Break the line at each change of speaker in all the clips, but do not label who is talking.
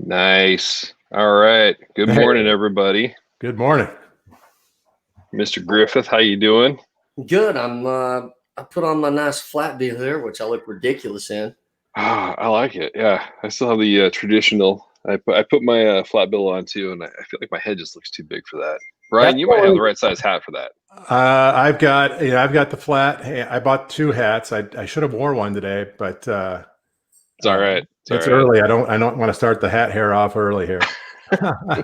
Nice. All right. Good morning,
Hey,
everybody.
good morning.
Mr. Griffith, how you doing?
Good. I put on my nice flat bill here, which I look ridiculous in.
I like it. Yeah, I still have the traditional. I put my flat bill on too, and I feel like my head just looks too big for that.
That's
Brian, you might have
going.
the right size hat for that.
I've got the flat. Hey, I bought two hats. I should have worn one today, but
It's all right. It's all
it's
right.
early. I don't want to start the hat hair off early here.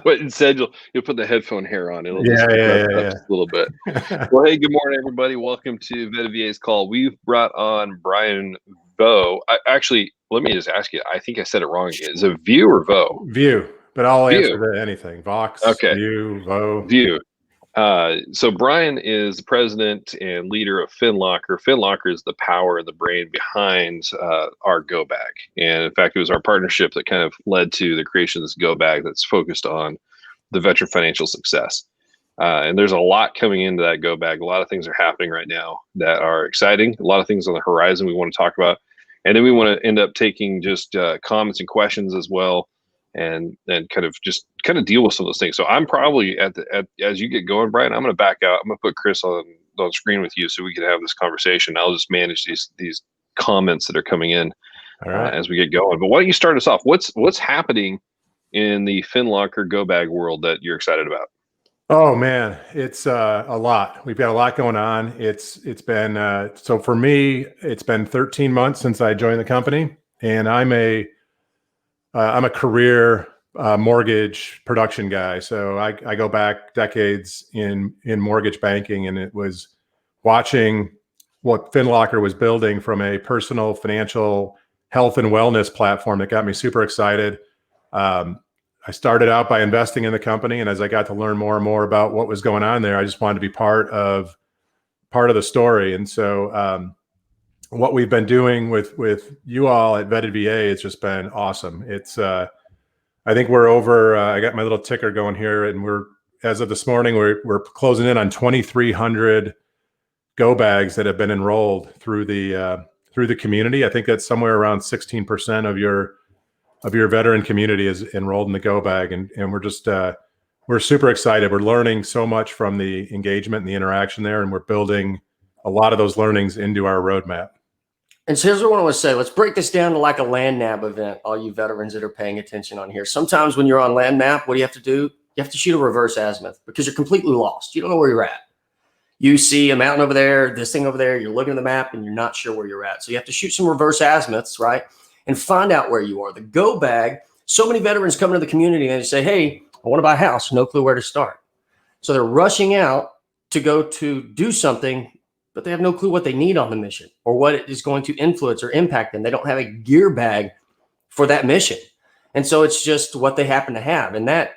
But instead, you'll put the headphone hair on. It'll just
Yeah,
dress it up
yeah,
just a little bit.
yeah,
Well, hey, good morning, everybody. Welcome to ViaV's call. We've brought on Brian Vieaux. Actually, let me just ask you. I think I said it wrong again. Is it View or Vaux?
View, but I'll answer
View.
to anything. Vox,
Okay.
View, Vo.
View. So Brian is the president and leader of FinLocker. FinLocker is the power and the brain behind our Go Bag. And in fact, it was our partnership that kind of led to the creation of this Go Bag that's focused on the veteran financial success. And there's a lot coming into that Go Bag. A lot of things are happening right now that are exciting. A lot of things on the horizon we want to talk about. And then we want to end up taking just comments and questions as well, and kind of deal with some of those things. So I'm probably as you get going, Brian, I'm going to back out. I'm going to put Chris on screen with you so we can have this conversation. I'll just manage these comments that are coming in
All right.
as we get going. But why don't you start us off? What's happening in the FinLocker Go Bag world that you're excited about?
Oh man, it's a lot. We've got a lot going on. It's been so for me, it's been 13 months since I joined the company, and I'm a career mortgage production guy. So I go back decades in mortgage banking, and it was watching what FinLocker was building from a personal financial health and wellness platform that got me super excited. I started out by investing in the company, and as I got to learn more and more about what was going on there, I just wanted to be part of the story. And so what we've been doing with you all at Vetted VA has just been awesome. It's I think we're over. I got my little ticker going here, and we're as of this morning we're closing in on 2,300 Go Bags that have been enrolled through the community. I think that's somewhere around 16% of your veteran community is enrolled in the Go Bag, and we're just we're super excited. We're learning so much from the engagement and the interaction there, and we're building a lot of those learnings into our roadmap.
And so here's what I want to say. Let's break this down to like a land nav event, all you veterans that are paying attention on here. Sometimes when you're on land map, what do you have to do? You have to shoot a reverse azimuth because you're completely lost. You don't know where you're at. You see a mountain over there, this thing over there, you're looking at the map and you're not sure where you're at. So you have to shoot some reverse azimuths, right? And find out where you are. The Go Bag, so many veterans come into the community and they say, hey, I want to buy a house, no clue where to start. So they're rushing out to go to do something, but they have no clue what they need on the mission or what it is going to influence or impact them. They don't have a gear bag for that mission. And so it's just what they happen to have. And that,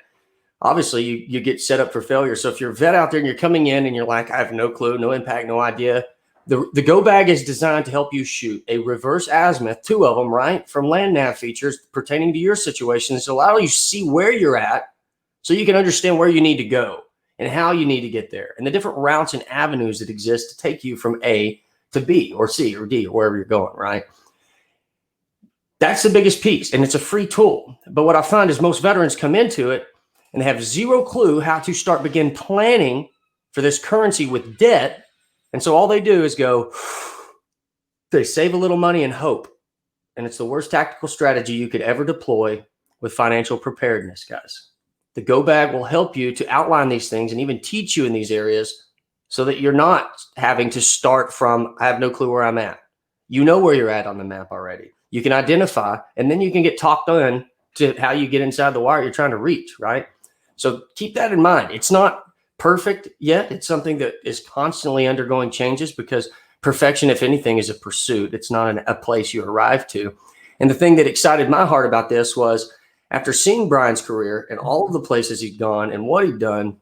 obviously, you get set up for failure. So if you're a vet out there and you're coming in and you're like, I have no clue, no impact, no idea, the Go Bag is designed to help you shoot a reverse azimuth, 2 of them, right, from land nav features pertaining to your situations to allow you to see where you're at so you can understand where you need to go and how you need to get there and the different routes and avenues that exist to take you from A to B or C or D or wherever you're going, right? That's the biggest piece, and it's a free tool. But what I find is most veterans come into it and have zero clue how to begin planning for this currency with debt. And so all they do is go, they save a little money and hope. And it's the worst tactical strategy you could ever deploy with financial preparedness, guys. The Go Bag will help you to outline these things and even teach you in these areas so that you're not having to start from, I have no clue where I'm at. You know where you're at on the map already. You can identify, and then you can get talked on to how you get inside the wire you're trying to reach, right? So keep that in mind. It's not perfect yet. It's something that is constantly undergoing changes because perfection, if anything, is a pursuit. It's not a place you arrive to. And the thing that excited my heart about this was after seeing Brian's career and all of the places he'd gone and what he'd done,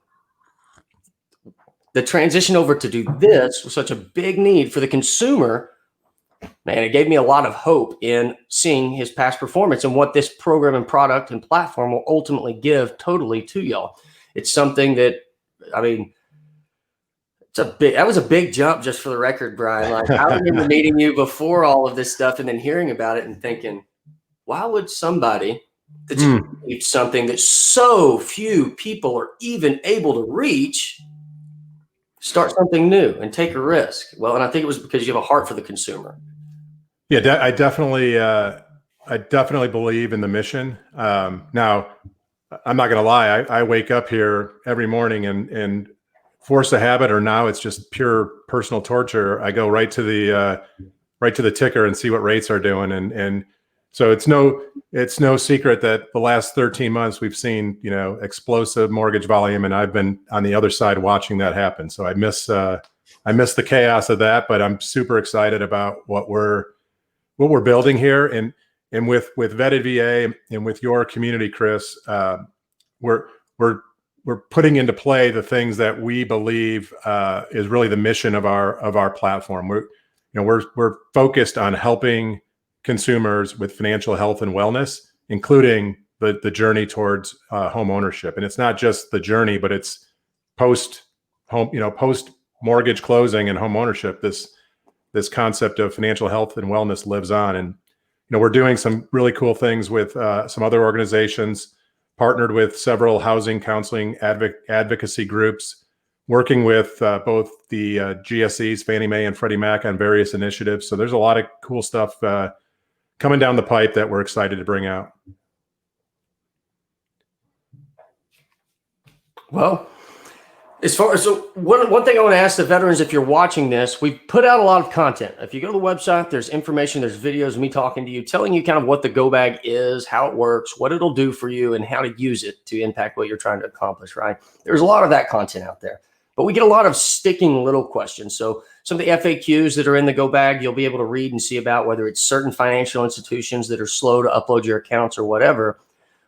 the transition over to do this was such a big need for the consumer. Man, it gave me a lot of hope in seeing his past performance and what this program and product and platform will ultimately give totally to y'all. It's something that, I mean, that was a big jump just for the record, Brian. Like I remember meeting you before all of this stuff and then hearing about it and thinking, why would somebody that's achieved something that so few people are even able to reach. Start something new and take a risk. Well, and I think it was because you have a heart for the consumer.
Yeah, I definitely believe in the mission. Now, I'm not going to lie. I wake up here every morning and force a habit, or now it's just pure personal torture. I go right to the ticker and see what rates are doing, and so it's no secret that the last 13 months we've seen explosive mortgage volume, and I've been on the other side watching that happen. So I miss the chaos of that, but I'm super excited about what we're building here, and with Vetted VA and with your community, Chris, we're putting into play the things that we believe is really the mission of our platform. We're focused on helping consumers with financial health and wellness, including the journey towards home ownership. And it's not just the journey, but it's post mortgage closing and home ownership. This concept of financial health and wellness lives on. And we're doing some really cool things with some other organizations, partnered with several housing counseling advocacy groups, working with both the GSEs, Fannie Mae and Freddie Mac, on various initiatives. So there's a lot of cool stuff coming down the pipe that we're excited to bring out.
Well, as far as one thing I want to ask the veterans, if you're watching this, we've put out a lot of content. If you go to the website, there's information, there's videos of me talking to you, telling you kind of what the Go Bag is, how it works, what it'll do for you, and how to use it to impact what you're trying to accomplish, right? There's a lot of that content out there, but we get a lot of sticking little questions. So some of the FAQs that are in the Go Bag, you'll be able to read and see about, whether it's certain financial institutions that are slow to upload your accounts or whatever.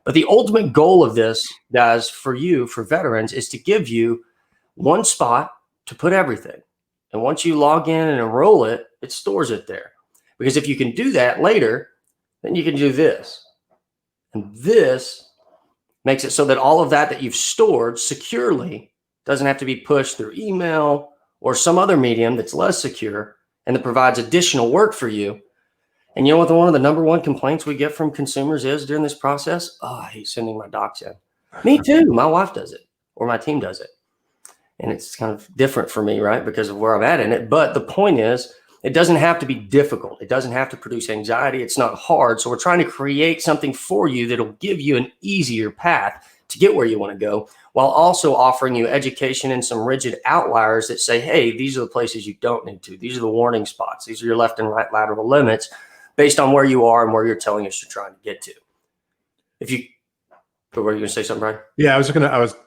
But the ultimate goal of this, guys, for you, for veterans, is to give you one spot to put everything. And once you log in and enroll it, it stores it there. Because if you can do that later, then you can do this. And this makes it so that all of that you've stored securely doesn't have to be pushed through email or some other medium that's less secure and that provides additional work for you. And you know what one of the number one complaints we get from consumers is during this process? Oh, I hate sending my docs in. Me too. My wife does it, or my team does it. And it's kind of different for me, right? Because of where I'm at in it. But the point is, it doesn't have to be difficult. It doesn't have to produce anxiety. It's not hard. So we're trying to create something for you that'll give you an easier path to get where you want to go, while also offering you education and some rigid outliers that say, hey, these are the places you don't need to. These are the warning spots. These are your left and right lateral limits based on where you are and where you're telling us you're trying to get to. But were you going to say something, Brian?
Yeah,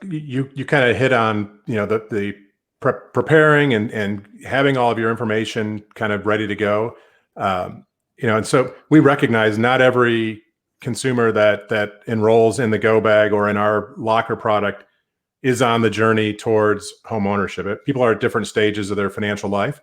you kind of hit on, the preparing and having all of your information kind of ready to go. And so we recognize not every consumer that enrolls in the Go Bag or in our locker product is on the journey towards home ownership. People are at different stages of their financial life,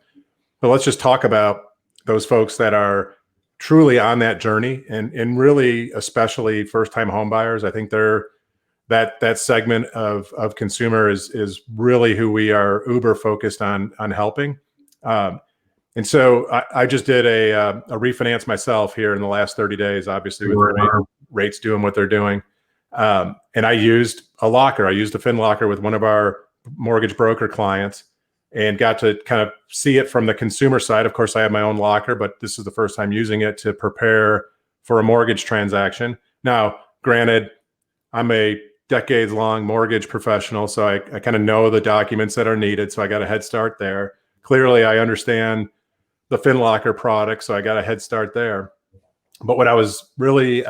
but let's just talk about those folks that are truly on that journey, and really, especially first-time home buyers. I think that segment of consumer is really who we are uber focused on helping. And so I just did a refinance myself here in the last 30 days, obviously with the rates doing what they're doing. And I used a locker. I used a FinLocker with one of our mortgage broker clients, and got to kind of see it from the consumer side. Of course, I have my own locker, but this is the first time using it to prepare for a mortgage transaction. Now, granted, I'm a decades-long mortgage professional, so I kind of know the documents that are needed, so I got a head start there. Clearly, I understand the FinLocker product, so I got a head start there. But what I was really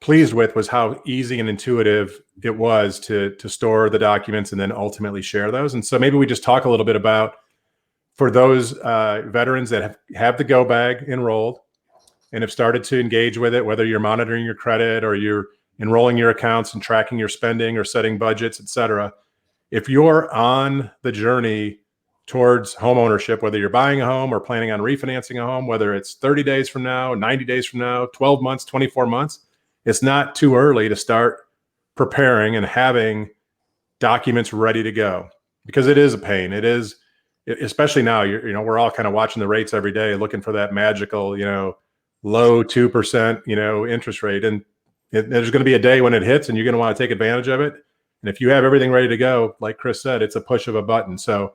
pleased with was how easy and intuitive it was to store the documents and then ultimately share those. And so maybe we just talk a little bit about, for those veterans that have the Go Bag enrolled and have started to engage with it, whether you're monitoring your credit or you're enrolling your accounts and tracking your spending or setting budgets, et cetera. If you're on the journey towards home ownership, whether you're buying a home or planning on refinancing a home, whether it's 30 days from now, 90 days from now, 12 months, 24 months, it's not too early to start preparing and having documents ready to go, because it is a pain. It is, especially now, we're all kind of watching the rates every day, looking for that magical, low 2%, interest rate. And There's going to be a day when it hits and you're going to want to take advantage of it. And if you have everything ready to go, like Chris said, it's a push of a button. So,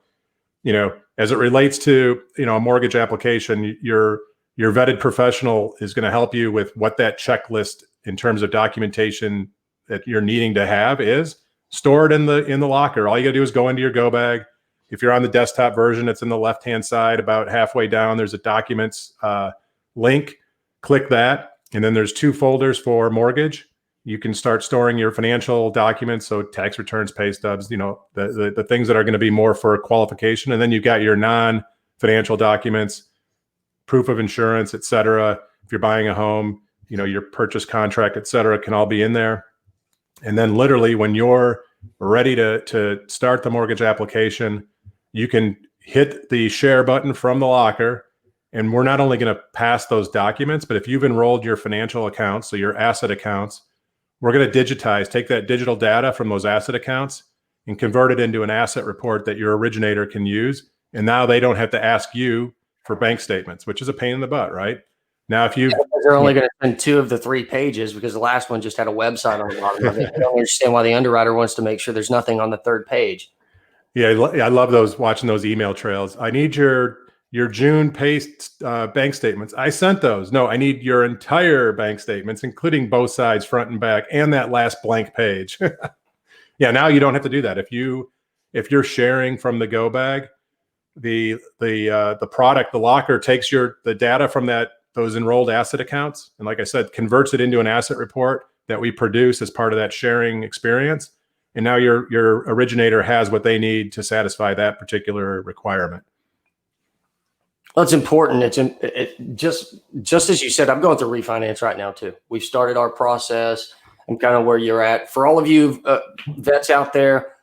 as it relates to, a mortgage application, your vetted professional is going to help you with what that checklist in terms of documentation that you're needing to have is. Store it in the locker. All you got to do is go into your go bag. If you're on the desktop version, it's in the left-hand side, about halfway down. There's a documents link. Click that. And then there's 2 folders for mortgage. You can start storing your financial documents. So tax returns, pay stubs, the things that are going to be more for qualification. And then you've got your non-financial documents, proof of insurance, et cetera. If you're buying a home, your purchase contract, et cetera, can all be in there. And then literally when you're ready to start the mortgage application, you can hit the share button from the locker. And we're not only going to pass those documents, but if you've enrolled your financial accounts, so your asset accounts, we're going to digitize, take that digital data from those asset accounts and convert it into an asset report that your originator can use. And now they don't have to ask you for bank statements, which is a pain in the butt, right? Now, if you
they're only going to send 2 of the 3 pages because the last one just had a website on the bottom of it. I don't understand why the underwriter wants to make sure there's nothing on the 3rd page.
Yeah, I love watching those email trails. I need your June pay bank statements. I sent those. No, I need your entire bank statements, including both sides, front and back, and that last blank page. Yeah, now you don't have to do that. If you're sharing from the go bag, the product, the locker takes the data from those enrolled asset accounts, and like I said, converts it into an asset report that we produce as part of that sharing experience. And now your originator has what they need to satisfy that particular requirement.
Well, it's important. Just as you said, I'm going through refinance right now too. We've started our process. I'm kind of where you're at. For all of you vets out there,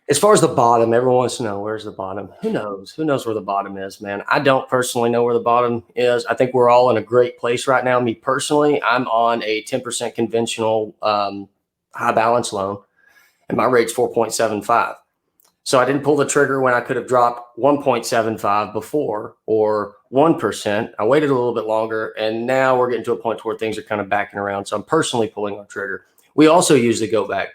as far as the bottom, everyone wants to know, where's the bottom? Who knows? Who knows where the bottom is, man? I don't personally know where the bottom is. I think we're all in a great place right now. Me personally, I'm on a 10% conventional high balance loan, and my rate's 4.75. So I didn't pull the trigger when I could have dropped 1.75 before, or 1%. I waited a little bit longer, and now we're getting to a point where things are kind of backing around. So I'm personally pulling our trigger. We also use the go back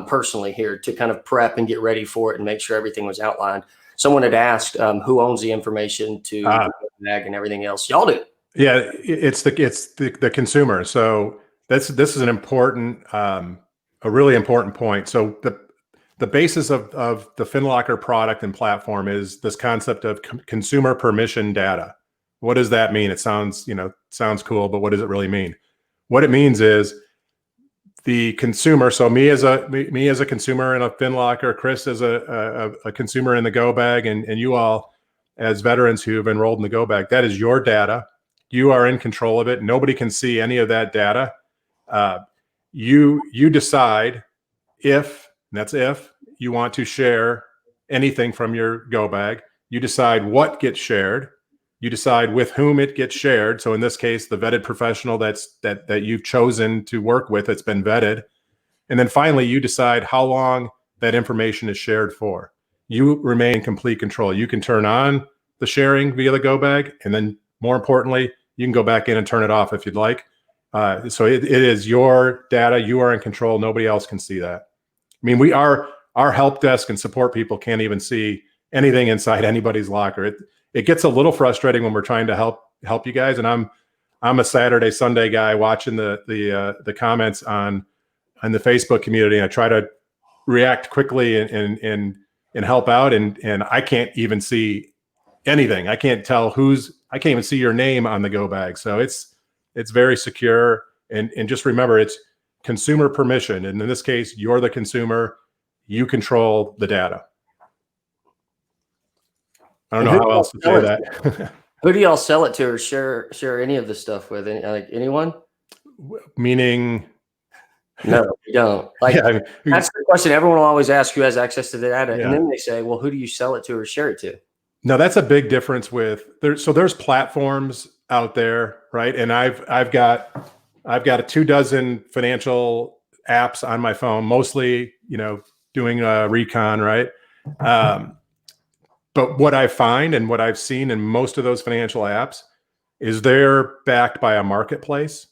personally here to kind of prep and get ready for it and make sure everything was outlined. Someone had asked who owns the information to bag and everything else. Y'all do.
Yeah, it's the consumer. So this is an important, a really important point. So the basis of the FinLocker product and platform is this concept of consumer permission data. What does that mean? It sounds cool, but what does it really mean? What it means is the consumer. So me as a consumer in a FinLocker, Chris as a consumer in the go bag, and you all as veterans who have enrolled in the go bag, that is your data. You are in control of it. Nobody can see any of that data. You decide if you want to share anything from your go bag. You decide what gets shared. You decide with whom it gets shared. So in this case, the vetted professional that you've chosen to work with, it's been vetted. And then finally, you decide how long that information is shared for. You remain in complete control. You can turn on the sharing via the go bag, and then more importantly, you can go back in and turn it off if you'd like. So it is your data. You are in control. Nobody else can see that. I mean, our help desk and support people can't even see anything inside anybody's locker. It gets a little frustrating when we're trying to help you guys. And I'm a Saturday, Sunday guy watching the comments on the Facebook community. And I try to react quickly and help out. And I can't even see anything. I can't even see your name on the go bag. So it's very secure. And just remember, it's consumer permission. And in this case, you're the consumer. You control the data. I don't know how else to say that.
Who do y'all sell it to or share any of this stuff with? Anyone?
Meaning?
No, you don't. Yeah, that's the question everyone will always ask, who has access to the data. Yeah. And then they say, well, who do you sell it to or share it to?
No, that's a big difference there's platforms out there, right? And I've got 24 financial apps on my phone, mostly, doing recon, right? But what I find and what I've seen in most of those financial apps is they're backed by a marketplace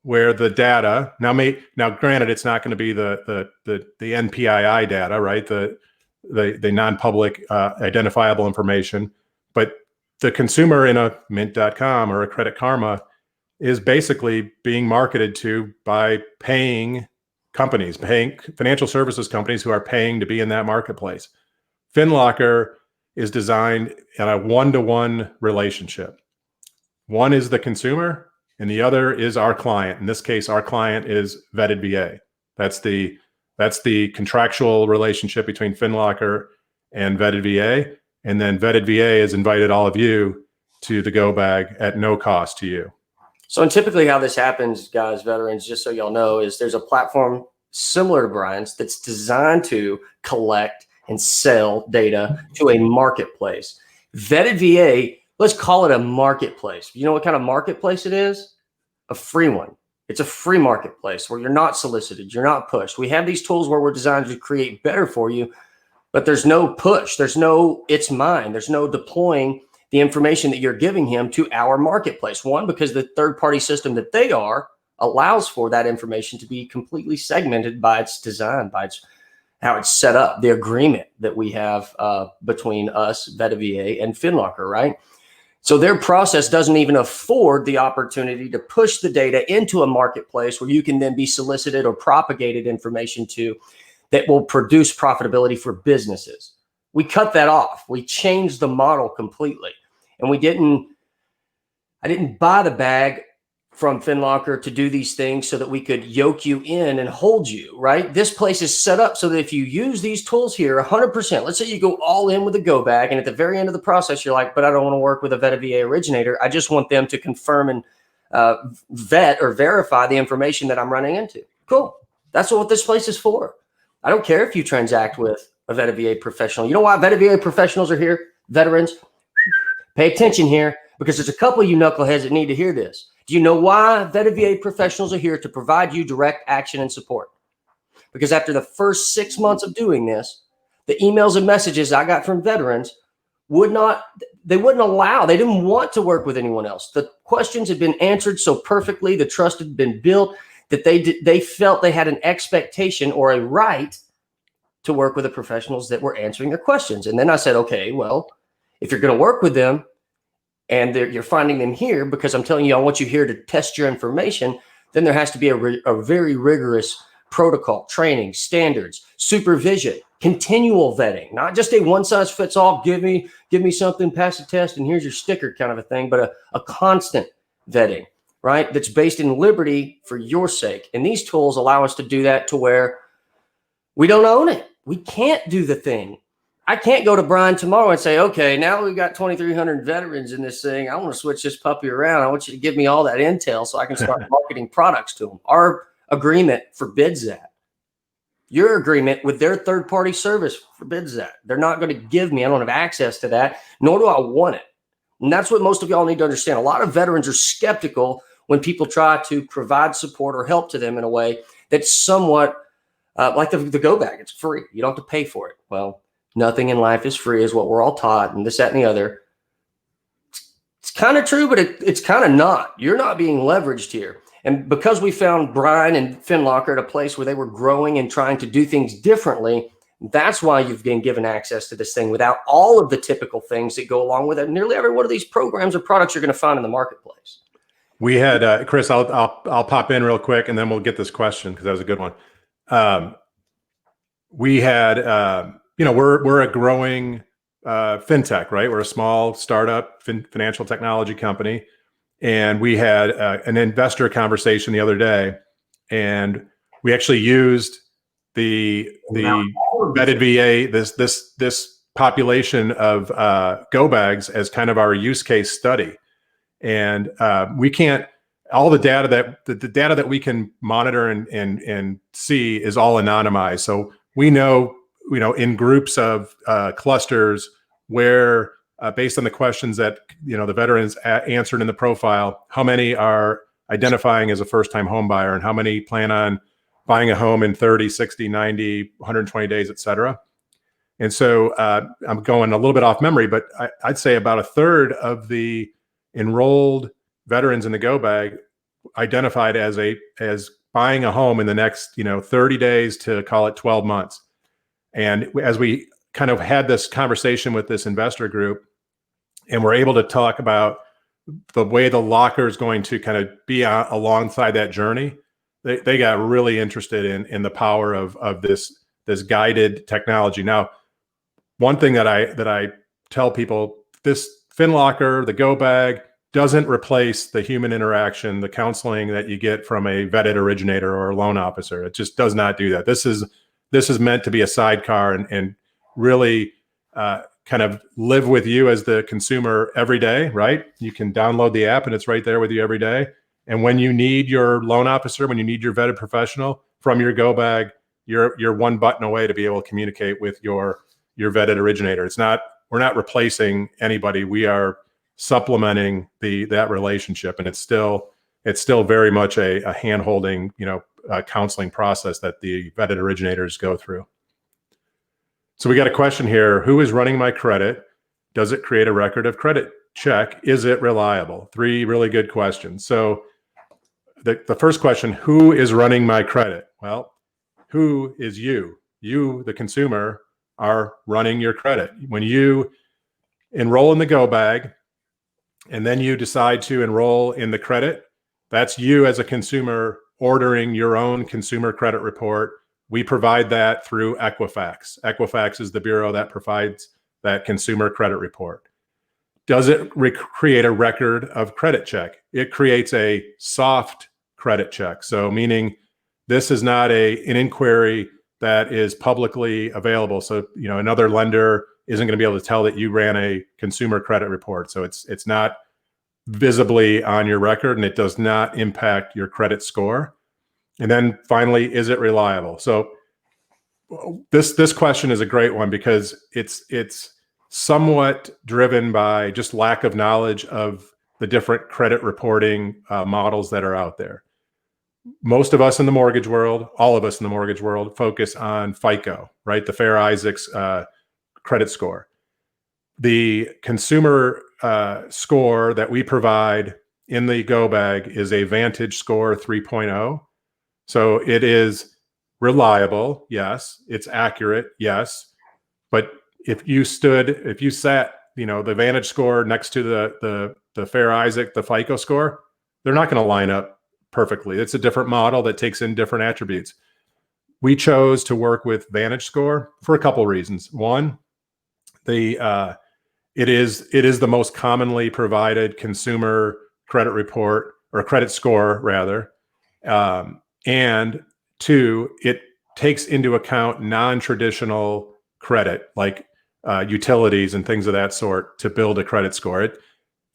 where the data now granted, it's not going to be the NPII data, right? The non-public identifiable information, but the consumer in a mint.com or a Credit Karma is basically being marketed to by paying financial services companies who are paying to be in that marketplace. FinLocker is designed in a one-to-one relationship. One is the consumer and the other is our client. In this case, our client is Vetted VA. That's the contractual relationship between FinLocker and Vetted VA. And then Vetted VA has invited all of you to the Go Bag at no cost to you.
So, and typically how this happens, guys, veterans, just so y'all know, is there's a platform similar to Brian's that's designed to collect and sell data to a marketplace. Vetted VA, let's call it a marketplace. You know what kind of marketplace it is? A free one. It's a free marketplace where you're not solicited, you're not pushed. We have these tools where we're designed to create better for you, but there's no push. There's no, it's mine. There's no deploying the information that you're giving him to our marketplace. One, because the third-party system that they are allows for that information to be completely segmented by its design, by its how it's set up, the agreement that we have between us, Vetted VA, and FinLocker, right? So their process doesn't even afford the opportunity to push the data into a marketplace where you can then be solicited or propagated information to that will produce profitability for businesses. We cut that off. We changed the model completely. And I didn't buy the bag from FinLocker to do these things so that we could yoke you in and hold you, right? This place is set up so that if you use these tools here 100%, let's say you go all in with a Go Bag, and at the very end of the process, you're like, but I don't want to work with a Vetted VA originator. I just want them to confirm and vet or verify the information that I'm running into. Cool. That's what this place is for. I don't care if you transact with a Vetted VA professional. You know why Vetted VA professionals are here? Veterans, pay attention here, because there's a couple of you knuckleheads that need to hear this. Do you know why Vetted VA professionals are here? To provide you direct action and support. Because after the first 6 months of doing this, the emails and messages I got from veterans they didn't want to work with anyone else. The questions had been answered so perfectly, the trust had been built, that they felt they had an expectation or a right to work with the professionals that were answering their questions. And then I said, okay, well, if you're going to work with them and you're finding them here because I'm telling you, I want you here to test your information, then there has to be a very rigorous protocol, training, standards, supervision, continual vetting, not just a one size fits all, give me something, pass the test, and here's your sticker kind of a thing, but a constant vetting, right? That's based in liberty for your sake. And these tools allow us to do that to where we don't own it. We can't do the thing. I can't go to Brian tomorrow and say, okay, now we've got 2,300 veterans in this thing. I want to switch this puppy around. I want you to give me all that intel so I can start marketing products to them. Our agreement forbids that. Your agreement with their third-party service forbids that. They're not going to give me, I don't have access to that, nor do I want it. And that's what most of y'all need to understand. A lot of veterans are skeptical when people try to provide support or help to them in a way that's somewhat like the Go Bag. It's free. You don't have to pay for it. Well, nothing in life is free is what we're all taught, and this, that, and the other. It's kind of true, but it's kind of not. You're not being leveraged here. And because we found Brian and FinLocker at a place where they were growing and trying to do things differently, that's why you've been given access to this thing without all of the typical things that go along with it. Nearly every one of these programs or products you're going to find in the marketplace.
We had Chris. I'll pop in real quick, and then we'll get this question because that was a good one. We had we're a growing fintech, right? We're a small startup financial technology company, and we had an investor conversation the other day, and we actually used the Vetted VA, this population of Go Bags as kind of our use case study. And we can't, all the data that we can monitor and see is all anonymized. So we know, in groups of clusters where based on the questions that, the veterans answered in the profile, how many are identifying as a first-time home buyer and how many plan on buying a home in 30, 60, 90, 120 days, et cetera. And so I'm going a little bit off memory, but I'd say about a third of the enrolled veterans in the Go Bag identified as buying a home in the next 30 days to call it 12 months. And as we kind of had this conversation with this investor group, and we're able to talk about the way the locker is going to kind of be alongside that journey, they got really interested in the power of this guided technology. Now, one thing that I tell people, this FinLocker, the Go Bag, doesn't replace the human interaction, the counseling that you get from a vetted originator or a loan officer. It just does not do that. This is meant to be a sidecar and really kind of live with you as the consumer every day, right? You can download the app and it's right there with you every day. And when you need your loan officer, when you need your vetted professional from your Go Bag, you're one button away to be able to communicate with your vetted originator. We're not replacing anybody. We are supplementing that relationship, and it's still very much a hand-holding, counseling process that the vetted originators go through. So we got a question here: who is running my credit? Does it create a record of credit check? Is it reliable? 3 really good questions. So the first question: who is running my credit? Well, who is you? You, the consumer, are running your credit. When you enroll in the Go Bag and then you decide to enroll in the credit, that's you as a consumer ordering your own consumer credit report. We provide that through Equifax. Equifax is the bureau that provides that consumer credit report. Does it create a record of credit check? It creates a soft credit check. So meaning this is not an inquiry that is publicly available. So, another lender isn't going to be able to tell that you ran a consumer credit report. So it's not visibly on your record, and it does not impact your credit score. And then finally, is it reliable? So this question is a great one because it's somewhat driven by just lack of knowledge of the different credit reporting models that are out there. Most of us in the mortgage world, all of us in the mortgage world, focus on FICO, right? The Fair Isaacs credit score. The consumer score that we provide in the Go Bag is a Vantage Score 3.0. So it is reliable, yes. It's accurate, yes. But if you sat, the Vantage Score next to the Fair Isaac, the FICO score, they're not going to line up perfectly. It's a different model that takes in different attributes. We chose to work with Vantage Score for a couple reasons. One, it is the most commonly provided consumer credit report, or credit score rather. And 2, it takes into account non-traditional credit like utilities and things of that sort to build a credit score.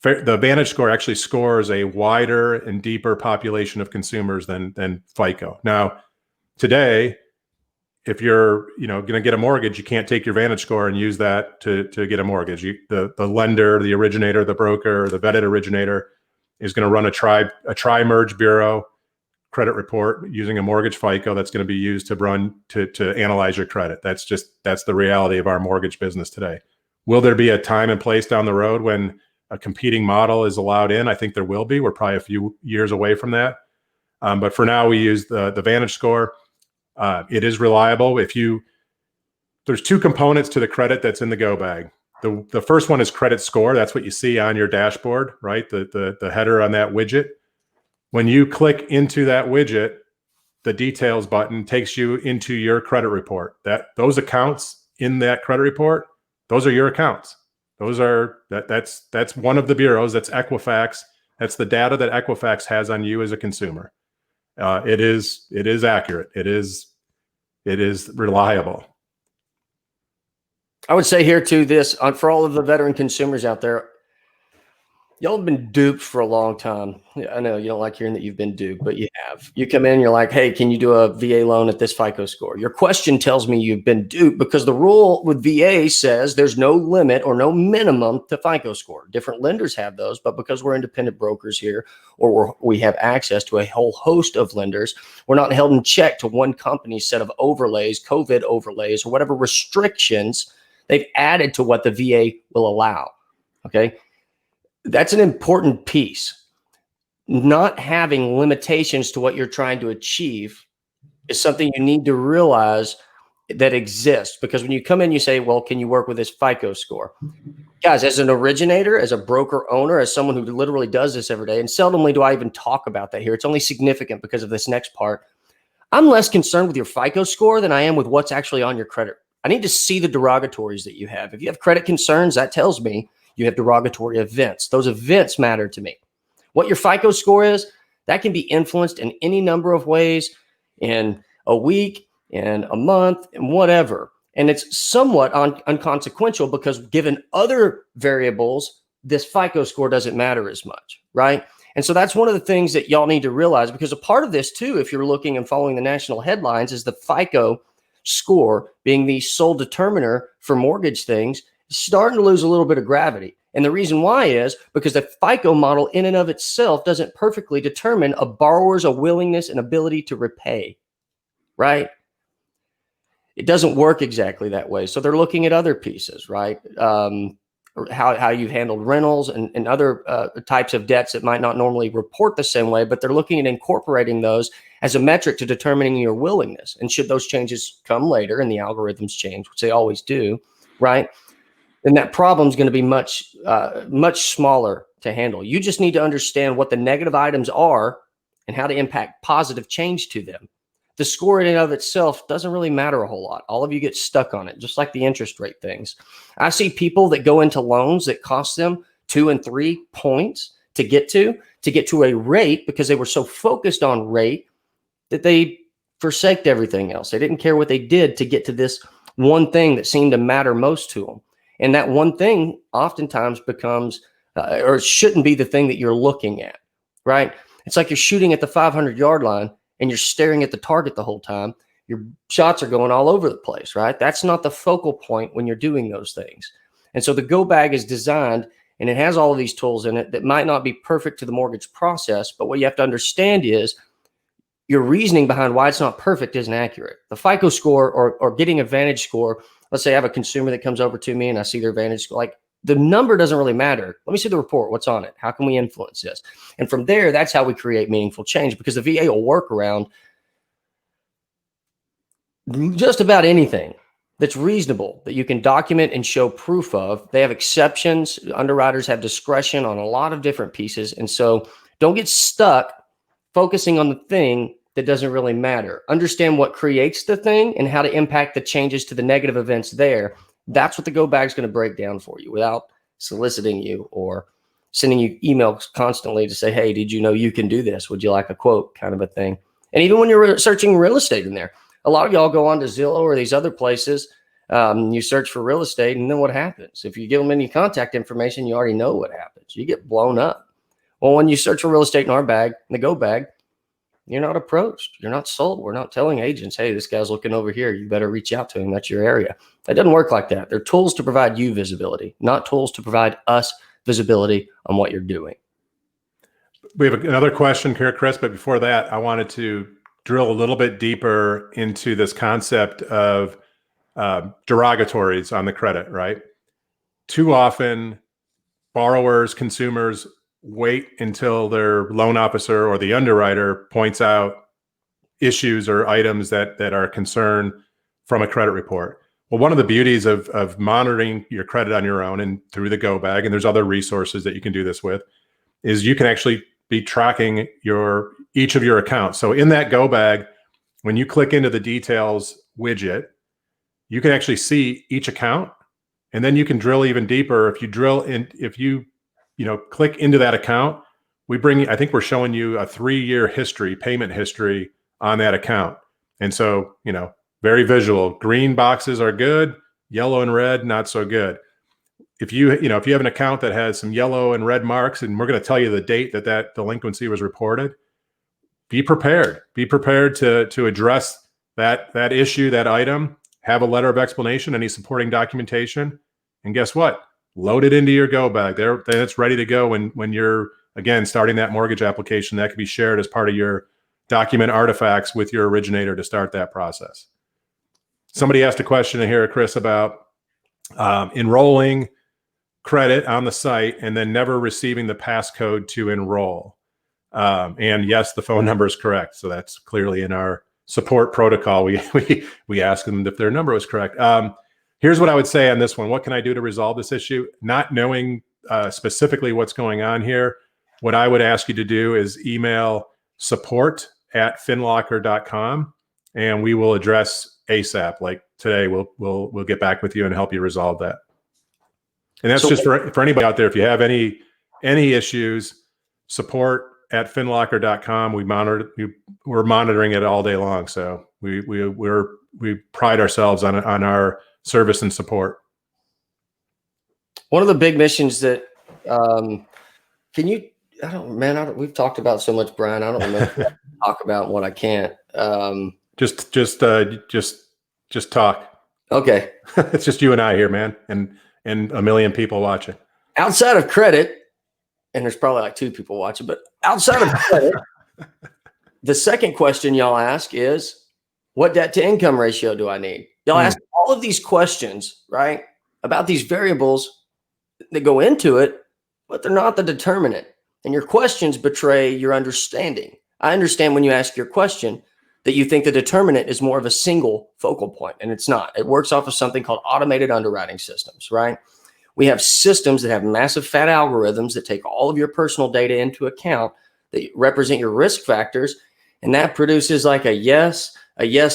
The Vantage Score actually scores a wider and deeper population of consumers than FICO. Now, today, if you're going to get a mortgage, you can't take your Vantage Score and use that to get a mortgage. The lender, the originator, the broker, the vetted originator is going to run a tri-merge bureau credit report using a mortgage FICO that's going to be used to analyze your credit. That's the reality of our mortgage business today. Will there be a time and place down the road when a competing model is allowed in? I think there will be. We're probably a few years away from that. But for now, we use the Vantage Score. It is reliable. There's 2 components to the credit that's in the Go Bag. The first one is credit score. That's what you see on your dashboard, right? The header on that widget. When you click into that widget, the details button takes you into your credit report. Those accounts in that credit report, those are your accounts. That's one of the bureaus. That's Equifax. That's the data that Equifax has on you as a consumer. It is accurate. It is reliable.
I would say here too, for all of the veteran consumers out there, y'all have been duped for a long time. I know you don't like hearing that you've been duped, but you have. You come in, you're like, hey, can you do a VA loan at this FICO score? Your question tells me you've been duped because the rule with VA says there's no limit or no minimum to FICO score. Different lenders have those, but because we're independent brokers here, or we have access to a whole host of lenders, we're not held in check to one company's set of overlays, COVID overlays, or whatever restrictions they've added to what the VA will allow. Okay. That's an important piece. not having limitations to what you're trying to achieve is something you need to realize that exists. Because when you come in, you say, well, can you work with this FICO score? Guys, as an originator, as a broker owner, as someone who literally does this every day, and seldomly do I even talk about that here, it's only significant because of this next part. I'm less concerned with your FICO score than I am with what's actually on your credit. I need to see the derogatories that you have. If you have credit concerns, that tells me you have derogatory events. Those events matter to me. What your FICO score is, that can be influenced in any number of ways, in a week, in a month, and whatever. And it's somewhat unconsequential because given other variables, this FICO score doesn't matter as much, right? And so that's one of the things that y'all need to realize, because a part of this too, if you're looking and following the national headlines, is the FICO score being the sole determiner for mortgage things is starting to lose a little bit of gravity. And the reason why is because the FICO model in and of itself doesn't perfectly determine a borrower's willingness and ability to repay, right? It doesn't work exactly that way. So they're looking at other pieces, right? How you've handled rentals and other types of debts that might not normally report the same way, but they're looking at incorporating those as a metric to determining your willingness. And should those changes come later and the algorithms change, which they always do, right? Then that problem is going to be much smaller to handle. You just need to understand what the negative items are and how to impact positive change to them. The score in and of itself doesn't really matter a whole lot. All of you get stuck on it, just like the interest rate things. I see people that go into loans that cost them 2 and 3 points to get to a rate because they were so focused on rate that they forsaked everything else. They didn't care what they did to get to this one thing that seemed to matter most to them. And that one thing oftentimes becomes, or shouldn't be the thing that you're looking at, right? It's like you're shooting at the 500-yard line and you're staring at the target the whole time. Your shots are going all over the place, right? That's not the focal point when you're doing those things. And so the Go Bag is designed, and it has all of these tools in it that might not be perfect to the mortgage process, but what you have to understand is your reasoning behind why it's not perfect isn't accurate. The FICO score or getting a Vantage score, let's say I have a consumer that comes over to me and I see their Vantage score, like the number doesn't really matter. Let me see the report. What's on it? How can we influence this? And from there, that's how we create meaningful change, because the VA will work around just about anything that's reasonable that you can document and show proof of. They have exceptions. Underwriters have discretion on a lot of different pieces. And so don't get stuck focusing on the thing that doesn't really matter. Understand what creates the thing and how to impact the changes to the negative events there. That's what the Go Bag is going to break down for you without soliciting you or sending you emails constantly to say, hey, did you know you can do this? Would you like a quote, kind of a thing. And even when you're searching real estate in there, a lot of y'all go on to Zillow or these other places. You search for real estate, and then what happens? If you give them any contact information, you already know what happens. You get blown up. Well, when you search for real estate in our bag, in the Go Bag, you're not approached. You're not sold. We're not telling agents, hey, this guy's looking over here. You better reach out to him. That's your area. It doesn't work like that. They're tools to provide you visibility, not tools to provide us visibility on what you're doing.
We have another question here, Chris, but before that, I wanted to drill a little bit deeper into this concept of derogatories on the credit, right? Too often, borrowers, consumers wait until their loan officer or the underwriter points out issues or items that are a concern from a credit report. Well, one of the beauties of monitoring your credit on your own and through the Go Bag, and there's other resources that you can do this with, is you can actually be tracking each of your accounts. So in that Go Bag, when you click into the details widget, you can actually see each account, and then you can drill even deeper. If you click into that account, I think we're showing you a 3-year history, payment history on that account. And so, very visual. Green boxes are good, yellow and red, not so good. If you have an account that has some yellow and red marks, and we're going to tell you the date that delinquency was reported, be prepared. Be prepared to address that issue, that item, have a letter of explanation, any supporting documentation, and guess what? Load it into your Go Bag. Then it's ready to go when you're, again, starting that mortgage application. That can be shared as part of your document artifacts with your originator to start that process. Somebody asked a question here, Chris, about enrolling credit on the site and then never receiving the passcode to enroll. And yes, the phone number is correct. So that's clearly in our support protocol. We ask them if their number was correct. Here's what I would say on this one. What can I do to resolve this issue? Not knowing specifically what's going on here, what I would ask you to do is email support@finlocker.com, and we will address ASAP. Like today, we'll get back with you and help you resolve that. And that's just for anybody out there. If you have any issues, support@finlocker.com. We're monitoring it all day long. So we pride ourselves on our service and support.
One of the big missions that we've talked about so much, Brian. I don't remember what to talk about and what I can't.
Just talk.
Okay.
It's just you and I here, man, and a million people watching.
Outside of credit, and there's probably like 2 people watching, but outside of credit, the second question y'all ask is, what debt to income ratio do I need? Y'all ask all of these questions, right, about these variables that go into it, but they're not the determinant. And your questions betray your understanding. I understand when you ask your question that you think the determinant is more of a single focal point, and it's not. It works off of something called automated underwriting systems, right? We have systems that have massive fat algorithms that take all of your personal data into account that represent your risk factors, and that produces like a yes,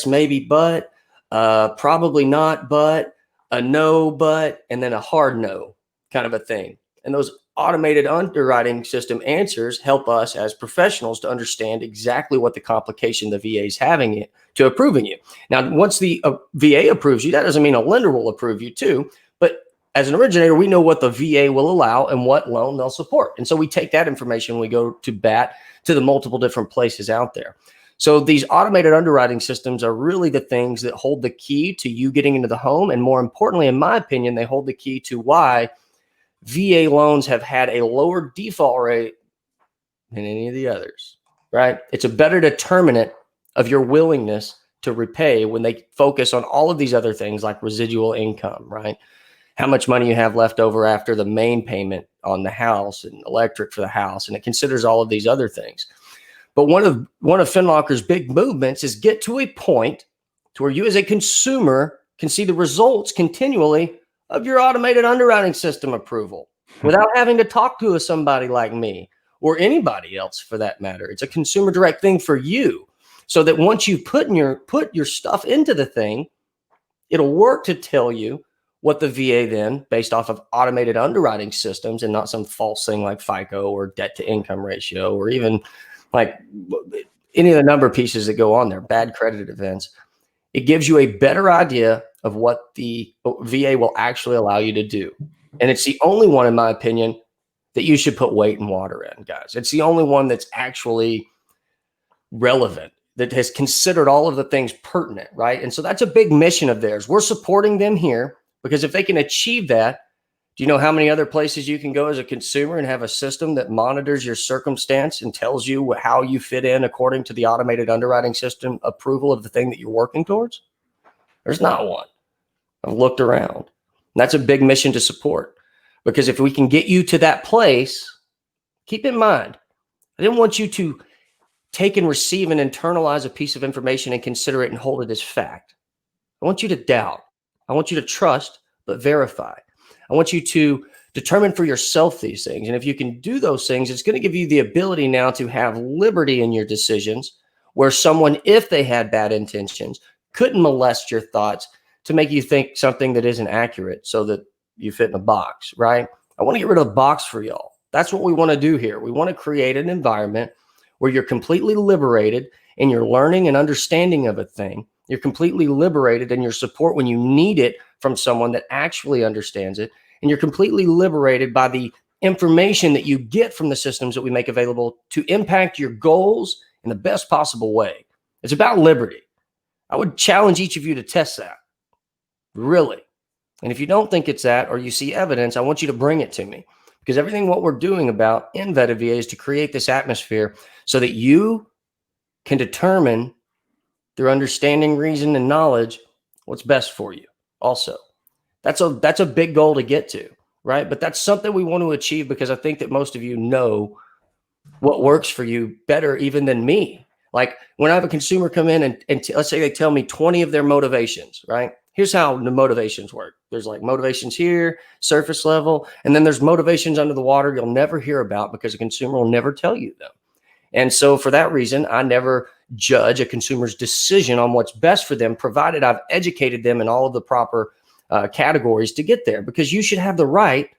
maybe, but, probably not, but, a no, but, and then a hard no kind of a thing. And those automated underwriting system answers help us as professionals to understand exactly what the complication the VA is having to approving you. Now, once the VA approves you, that doesn't mean a lender will approve you too. But as an originator, we know what the VA will allow and what loan they'll support. And so we take that information when we go to bat to the multiple different places out there. So these automated underwriting systems are really the things that hold the key to you getting into the home. And more importantly, in my opinion, they hold the key to why VA loans have had a lower default rate than any of the others, right? It's a better determinant of your willingness to repay when they focus on all of these other things like residual income, right? How much money you have left over after the main payment on the house and electric for the house. And it considers all of these other things. But one of FinLocker's big movements is get to a point to where you as a consumer can see the results continually of your automated underwriting system approval without having to talk to somebody like me or anybody else for that matter. It's a consumer direct thing for you, so that once you put your stuff into the thing, it'll work to tell you what the VA then, based off of automated underwriting systems and not some false thing like FICO or debt to income ratio or even like any of the number pieces that go on there, bad credit events. It gives you a better idea of what the VA will actually allow you to do. And it's the only one, in my opinion, that you should put weight and water in, guys. It's the only one that's actually relevant, that has considered all of the things pertinent, right? And so that's a big mission of theirs. We're supporting them here because if they can achieve that, do you know how many other places you can go as a consumer and have a system that monitors your circumstance and tells you how you fit in according to the automated underwriting system approval of the thing that you're working towards? There's not one. I've looked around. And that's a big mission to support, because if we can get you to that place, keep in mind, I didn't want you to take and receive and internalize a piece of information and consider it and hold it as fact. I want you to doubt. I want you to trust, but verify. I want you to determine for yourself these things. And if you can do those things, it's going to give you the ability now to have liberty in your decisions, where someone, if they had bad intentions, couldn't molest your thoughts to make you think something that isn't accurate so that you fit in a box, right? I want to get rid of the box for y'all. That's what we want to do here. We want to create an environment where you're completely liberated in your learning and understanding of a thing. You're completely liberated in your support when you need it from someone that actually understands it. And you're completely liberated by the information that you get from the systems that we make available to impact your goals in the best possible way. It's about liberty. I would challenge each of you to test that. Really. And if you don't think it's that, or you see evidence, I want you to bring it to me, because everything what we're doing about in VA is to create this atmosphere so that you can determine through understanding, reason, and knowledge what's best for you. Also, that's a big goal to get to, right? But that's something we want to achieve, because I think that most of you know what works for you better even than me. Like when I have a consumer come in and let's say they tell me 20 of their motivations, right? Here's how the motivations work. There's like motivations here, surface level, and then there's motivations under the water you'll never hear about because a consumer will never tell you them. And so for that reason, I never judge a consumer's decision on what's best for them, provided I've educated them in all of the proper categories to get there, because you should have the right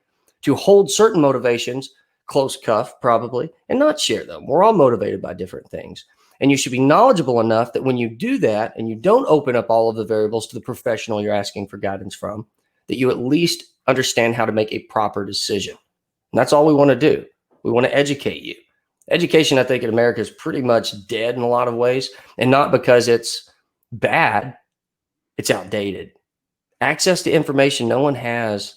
to hold certain motivations close cuff probably and not share them. We're all motivated by different things. And you should be knowledgeable enough that when you do that and you don't open up all of the variables to the professional you're asking for guidance from, that you at least understand how to make a proper decision. And that's all we want to do. We want to educate you. Education, I think, in America is pretty much dead in a lot of ways, and not because it's bad, it's outdated. Access to information, no one has.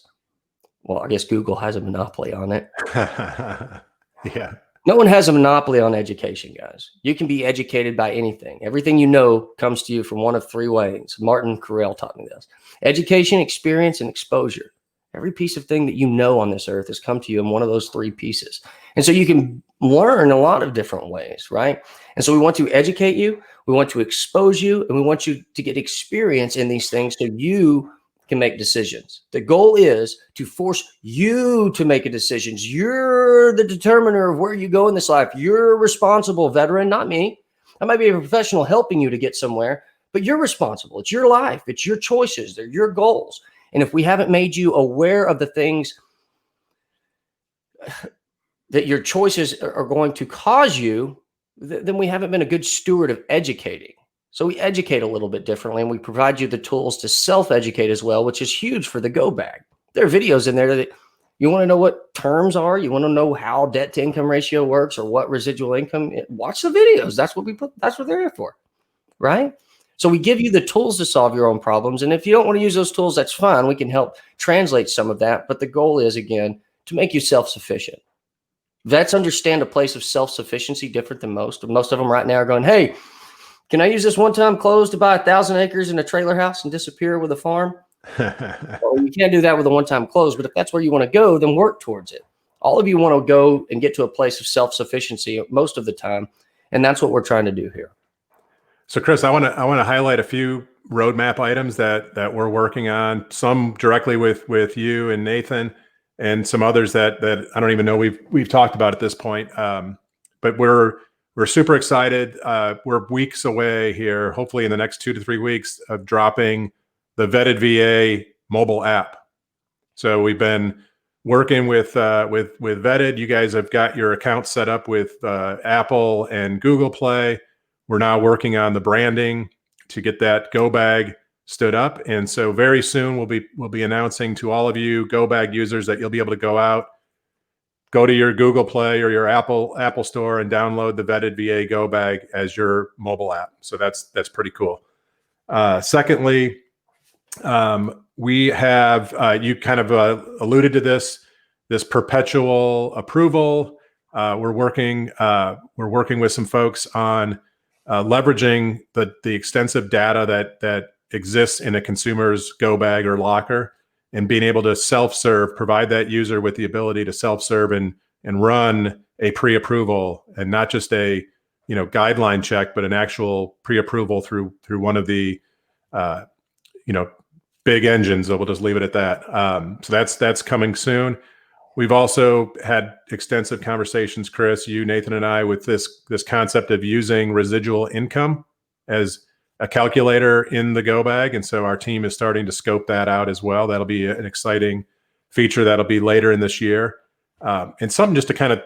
Well, I guess Google has a monopoly on it.
Yeah.
No one has a monopoly on education, guys. You can be educated by anything. Everything you know comes to you from one of three ways. Martin Carell taught me this: education, experience, and exposure. Every piece of thing that you know on this earth has come to you in one of those three pieces. And so you can learn a lot of different ways, right? And so we want to educate you, we want to expose you, and we want you to get experience in these things so you can make decisions. The goal is to force you to make a decision. You're the determiner of where you go in this life. You're responsible, veteran, not me. I might be a professional helping you to get somewhere, but you're responsible. It's your life. It's your choices. They're your goals. And if we haven't made you aware of the things that your choices are going to cause you, then we haven't been a good steward of educating. So we educate a little bit differently, and we provide you the tools to self-educate as well, which is huge for the go bag. There are videos in there that you want to know what terms are, you want to know how debt to income ratio works or what residual income, watch the videos. That's what they're here for, right? So we give you the tools to solve your own problems. And if you don't want to use those tools, that's fine. We can help translate some of that. But the goal is, again, to make you self-sufficient. Vets understand a place of self-sufficiency different than most. Most of them right now are going, hey, can I use this one-time close to buy 1,000 acres in a trailer house and disappear with a farm? Well, you can't do that with a one-time close, but if that's where you want to go, then work towards it. All of you want to go and get to a place of self-sufficiency most of the time, and that's what we're trying to do here.
So, Chris, I want to highlight a few roadmap items that we're working on. Some directly with you and Nathan, and some others that I don't even know we've talked about at this point. But we're super excited. We're weeks away here, hopefully in the next 2 to 3 weeks, of dropping the Vetted VA mobile app. So we've been working with Vetted. You guys have got your account set up with Apple and Google Play. We're now working on the branding to get that Go Bag stood up, and so very soon we'll be announcing to all of you Go Bag users that you'll be able to go out, go to your Google Play or your Apple Store and download the Vetted VA Go Bag as your mobile app. So that's pretty cool. Secondly, we have you kind of alluded to this perpetual approval. We're working with some folks on leveraging the extensive data that exists in a consumer's Go Bag or locker, and being able to self-serve, provide that user with the ability to self-serve and run a pre-approval, and not just a guideline check, but an actual pre-approval through one of the big engines. So we'll just leave it at that. So that's coming soon. We've also had extensive conversations, Chris, you, Nathan, and I, with this concept of using residual income as a calculator in the Go Bag. And so our team is starting to scope that out as well. That'll be an exciting feature that'll be later in this year. And something just to kind of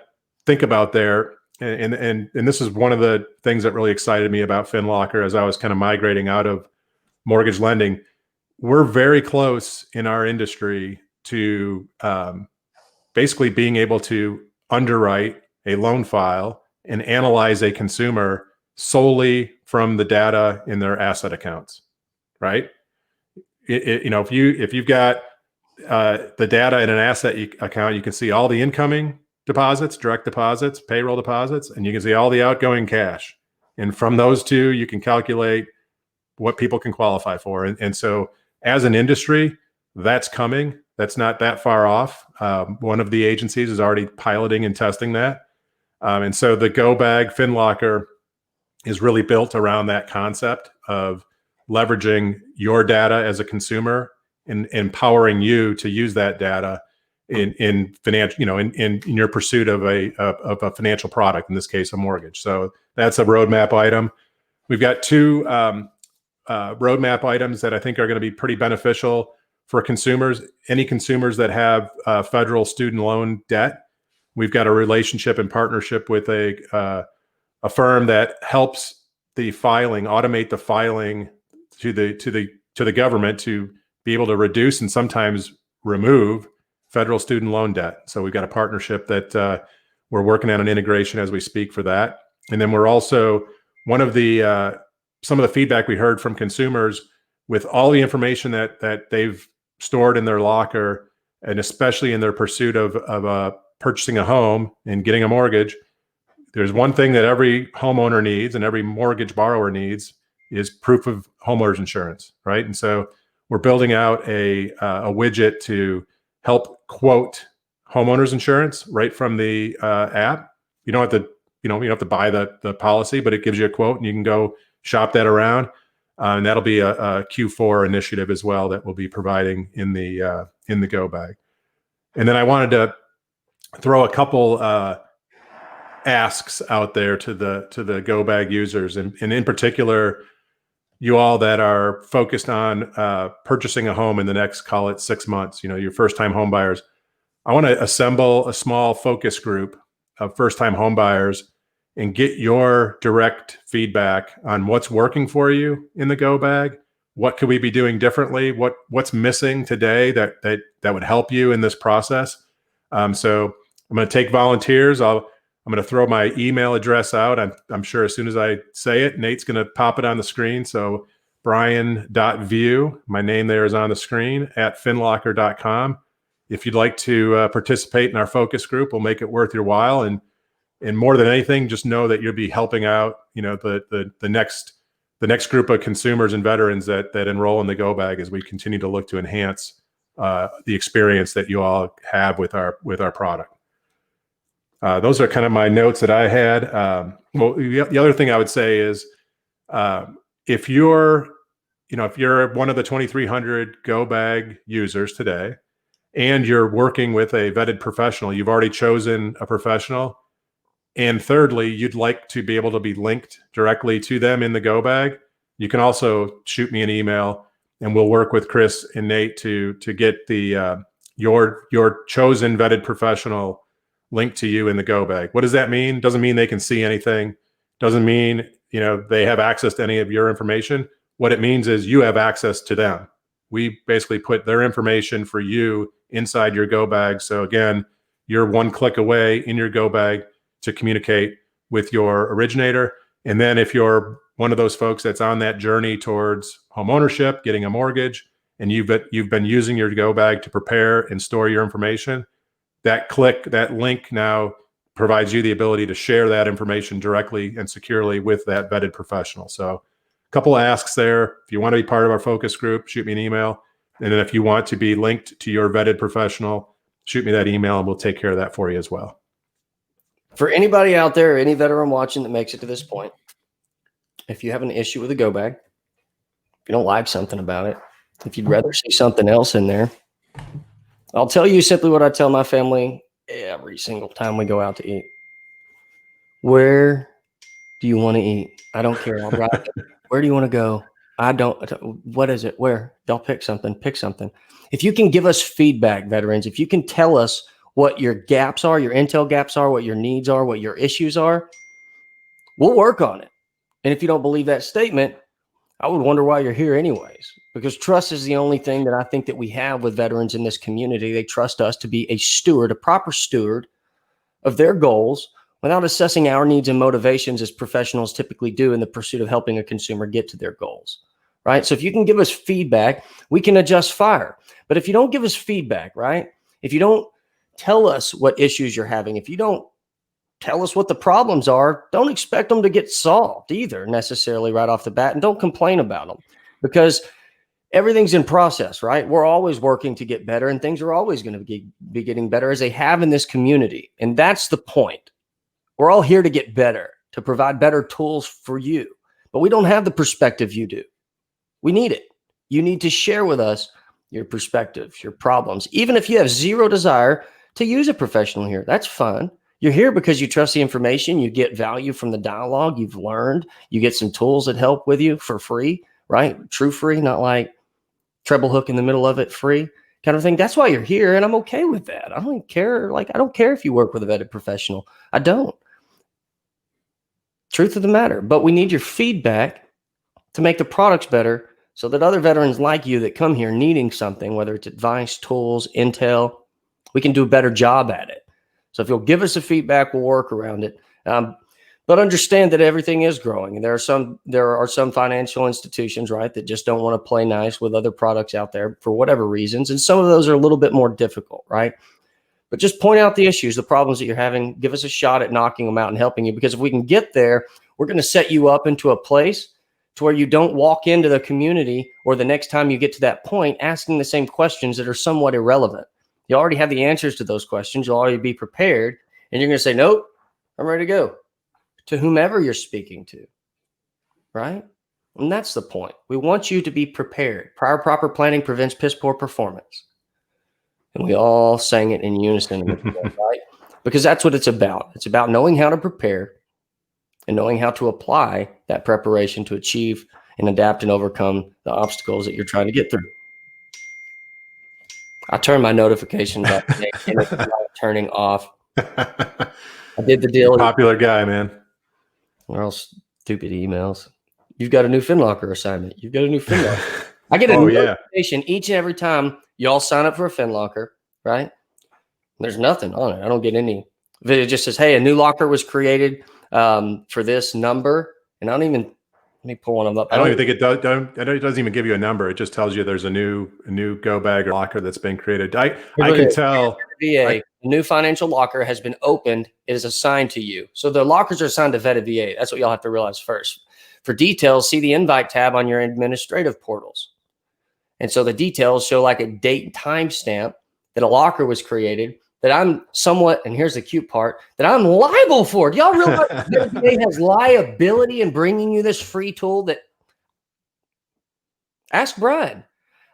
think about there. And this is one of the things that really excited me about FinLocker as I was kind of migrating out of mortgage lending. We're very close in our industry to basically being able to underwrite a loan file and analyze a consumer solely from the data in their asset accounts, right? If you've got the data in an asset account, you can see all the incoming deposits, direct deposits, payroll deposits, and you can see all the outgoing cash. And from those two, you can calculate what people can qualify for. And so as an industry, that's coming. That's not that far off. One of the agencies is already piloting and testing that. And so the Go Bag FinLocker is really built around that concept of leveraging your data as a consumer and empowering you to use that data in financial, in your pursuit of a financial product, in this case, a mortgage. So that's a roadmap item. We've got two roadmap items that I think are going to be pretty beneficial for consumers. Any consumers that have federal student loan debt, we've got a relationship and partnership with a firm that helps the filing, automate the filing to the government to be able to reduce and sometimes remove federal student loan debt. So we've got a partnership that we're working on an integration as we speak for that. And then we're also one of the some of the feedback we heard from consumers with all the information that they've stored in their locker, and especially in their pursuit of purchasing a home and getting a mortgage. There's one thing that every homeowner needs and every mortgage borrower needs is proof of homeowner's insurance, right? And so we're building out a widget to help quote homeowner's insurance right from the app. You don't have to, you don't have to buy the policy, but it gives you a quote and you can go shop that around. And that'll be a Q4 initiative as well that we'll be providing in the Go Bag. And then I wanted to throw a couple asks out there to the Go Bag users, and in particular, you all that are focused on purchasing a home in the next, call it 6 months, your first-time home buyers. I want to assemble a small focus group of first-time home buyers and get your direct feedback on what's working for you in the Go Bag. What could we be doing differently? What's missing today that would help you in this process? So I'm going to take volunteers. I'm going to throw my email address out. I'm sure as soon as I say it, Nate's going to pop it on the screen. So Brian.Vieaux, my name there is on the screen, at FinLocker.com. If you'd like to participate in our focus group, we'll make it worth your while. And more than anything, just know that you'll be helping out, the next group of consumers and veterans that enroll in the Go Bag as we continue to look to enhance the experience that you all have with our product. Those are kind of my notes that I had. Well, the other thing I would say is, if you're one of the 2,300 Go Bag users today, and you're working with a vetted professional, you've already chosen a professional, and thirdly, you'd like to be able to be linked directly to them in the Go Bag, you can also shoot me an email, and we'll work with Chris and Nate to get the your chosen vetted professional linked to you in the Go Bag. What does that mean? Doesn't mean they can see anything. Doesn't mean they have access to any of your information. What it means is you have access to them. We basically put their information for you inside your Go Bag. So again, you're one click away in your Go Bag to communicate with your originator. And then if you're one of those folks that's on that journey towards home ownership, getting a mortgage, and you've been using your Go Bag to prepare and store your information, that link now provides you the ability to share that information directly and securely with that vetted professional. So a couple of asks there. If you want to be part of our focus group, shoot me an email. And then if you want to be linked to your vetted professional, shoot me that email and we'll take care of that for you as well.
For anybody out there, any veteran watching that makes it to this point, if you have an issue with a Go Bag, if you don't like something about it, if you'd rather see something else in there, I'll tell you simply what I tell my family every single time we go out to eat. Where do you want to eat? I don't care. I'll drive it. Where do you want to go? I don't. What is it? Where? They'll pick something. Pick something. If you can give us feedback, veterans, if you can tell us what your gaps are, your intel gaps are, what your needs are, what your issues are, we'll work on it. And if you don't believe that statement, I would wonder why you're here anyways, because trust is the only thing that I think that we have with veterans in this community. They trust us to be a steward, a proper steward of their goals without assessing our needs and motivations as professionals typically do in the pursuit of helping a consumer get to their goals, right? So if you can give us feedback, we can adjust fire. But if you don't give us feedback, right? If you don't tell us what issues you're having, if you don't tell us what the problems are, don't expect them to get solved either necessarily right off the bat, and don't complain about them, because everything's in process, right? We're always working to get better, and things are always going to be getting better as they have in this community. And that's the point. We're all here to get better, to provide better tools for you, but we don't have the perspective you do. We need it. You need to share with us your perspectives, your problems. Even if you have zero desire to use a professional here, that's fine. You're here because you trust the information. You get value from the dialogue you've learned. You get some tools that help with you for free, right? True free, not like treble hook in the middle of it, free kind of thing. That's why you're here, and I'm okay with that. I don't care. Like, I don't care if you work with a vetted professional. I don't. Truth of the matter. But we need your feedback to make the products better so that other veterans like you that come here needing something, whether it's advice, tools, intel, we can do a better job at it. So if you'll give us the feedback, we'll work around it. But understand that everything is growing. And there are some financial institutions, right, that just don't want to play nice with other products out there for whatever reasons. And some of those are a little bit more difficult, right? But just point out the issues, the problems that you're having. Give us a shot at knocking them out and helping you. Because if we can get there, we're going to set you up into a place to where you don't walk into the community or the next time you get to that point asking the same questions that are somewhat irrelevant. You already have the answers to those questions. You'll already be prepared. And you're going to say, nope, I'm ready to go to whomever you're speaking to, right? And that's the point. We want you to be prepared. Prior proper planning prevents piss poor performance. And we all sang it in unison, right? Because that's what it's about. It's about knowing how to prepare and knowing how to apply that preparation to achieve and adapt and overcome the obstacles that you're trying to get through. I turned my notifications off today, and it's not turning off. I did the deal.
Popular guy, man.
Or else stupid emails. You've got a new FinLocker assignment. You've got a new FinLocker. I get a notification each and every time y'all sign up for a FinLocker, right? There's nothing on it. I don't get any. It just says, hey, a new locker was created for this number. And I don't even, let me pull one of them up.
I don't even think it does. It doesn't even give you a number. It just tells you there's a new go bag or locker that's been created. I can tell.
VA, a new financial locker has been opened. It is assigned to you. So the lockers are assigned to vetted VA. That's what y'all have to realize first. For details, see the invite tab on your administrative portals. And so the details show like a date and time stamp that a locker was created that I'm somewhat, and here's the cute part, that I'm liable for. Do y'all realize that VA has liability in bringing you this free tool? That ask Brian.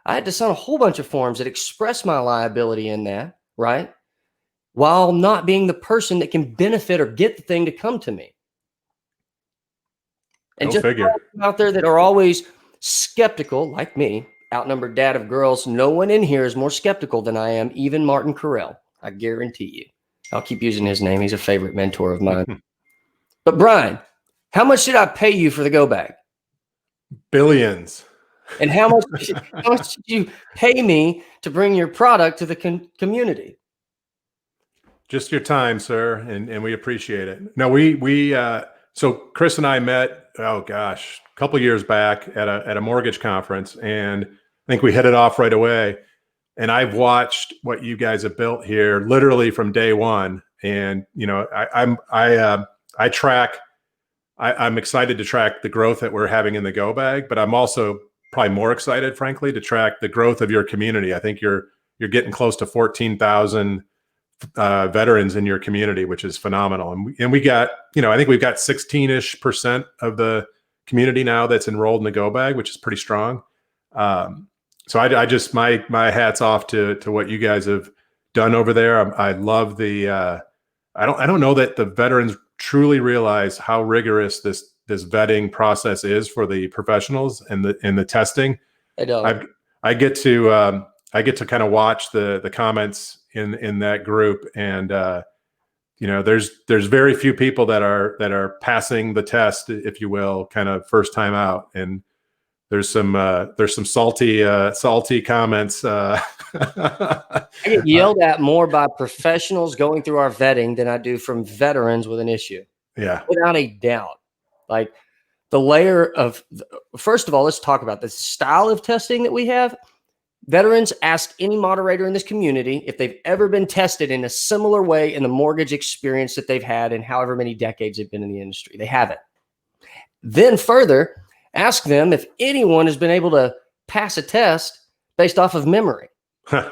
I had to sign a whole bunch of forms that express my liability in that, right? While not being the person that can benefit or get the thing to come to me. And just out there that are always skeptical, like me, outnumbered dad of girls, no one in here is more skeptical than I am, even Martin Carell. I guarantee you. I'll keep using his name. He's a favorite mentor of mine. But Brian, how much did I pay you for the go bag?
Billions.
And how much did you pay me to bring your product to the community?
Just your time, sir, and we appreciate it. No, so Chris and I met, oh gosh, a couple years back at a mortgage conference, and I think we hit it off right away. And I've watched what you guys have built here literally from day one. And you know, I'm excited to track the growth that we're having in the go bag, but I'm also probably more excited, frankly, to track the growth of your community. I think you're getting close to 14,000 veterans in your community, which is phenomenal. And we got, I think we've got 16-ish% of the community now that's enrolled in the go bag, which is pretty strong. So I just, my hat's off to what you guys have done over there. I love the, I don't know that the veterans truly realize how rigorous this vetting process is for the professionals and the testing.
I don't.
I get to kind of watch the comments in that group, and there's very few people that are passing the test, if you will, kind of first time out, and there's some salty comments.
I get yelled at more by professionals going through our vetting than I do from veterans with an issue.
Yeah,
without a doubt. Like the layer of, first of all, let's talk about the style of testing that we have. Veterans ask any moderator in this community if they've ever been tested in a similar way in the mortgage experience that they've had in however many decades they've been in the industry. They haven't. Then further, ask them if anyone has been able to pass a test based off of memory. I